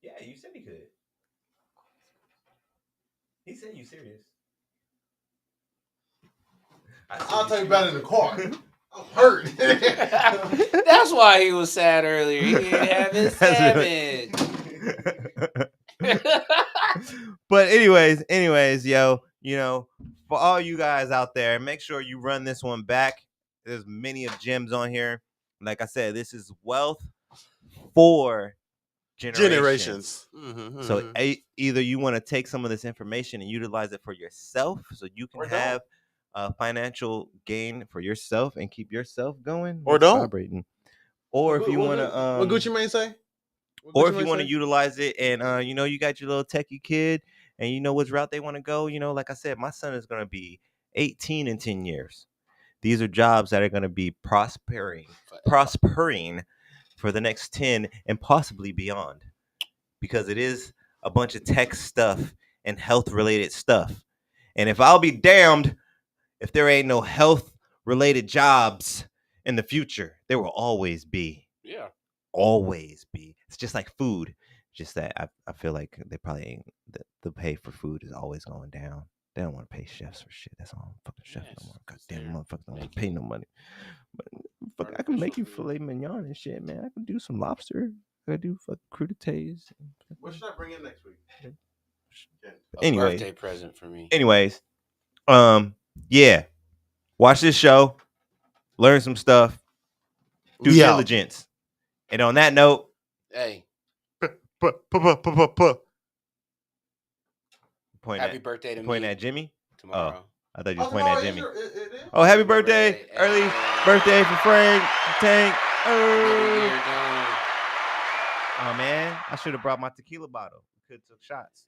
Yeah, you said he could. He said you serious. I'll tell you about it in the car. I'm hurt. That's why he was sad earlier. He didn't have his sandwich. But anyways, yo, for all you guys out there, make sure you run this one back. There's many of gems on here. Like I said, this is wealth for generations. Mm-hmm, So mm-hmm. either you want to take some of this information and utilize it for yourself, so you can Or don't. have financial gain for yourself and keep yourself going, Or What's don't. vibrating. Or if you want to, what Gucci Mane say? or if you want to utilize it and you got your little techie kid and you know which route they want to go. Like I said, my son is going to be 18 in 10 years. These are jobs that are going to be prospering for the next 10 and possibly beyond, because it is a bunch of tech stuff and health related stuff. And if I'll be damned if there ain't no health related jobs in the future, there will always be. Yeah. Always be. It's just like food. Just that I feel like they probably ain't the pay for food is always going down. They don't want to pay chefs for shit. That's all fucking chefs no more. Goddamn motherfuckers don't want to pay no money. But fuck, I can make you filet mignon and shit, man. I can do some lobster. I can do fucking crudités. What should I bring in next week? Anyway, birthday present for me. Anyways, yeah. Watch this show. Learn some stuff. Do diligence. And on that note, hey, happy birthday to me. Pointing at Jimmy tomorrow. I thought you were pointing at Jimmy. Oh, happy birthday! Early birthday for Frank Tank. Oh man, I should have brought my tequila bottle. We could have took shots.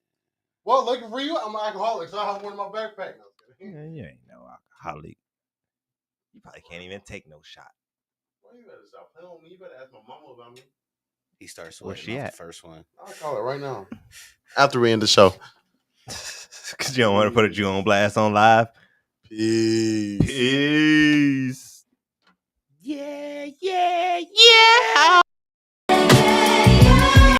Well, looking for you, I'm an alcoholic, so I have one in my backpack. Yeah, you ain't no alcoholic. You probably can't even take no shot. Well, you better stop playing with me. You better ask my mama about me. He starts sweating. Where's she at? The first one. I'll call her right now. After we end the show. Because you don't want to put you on blast on live. Peace.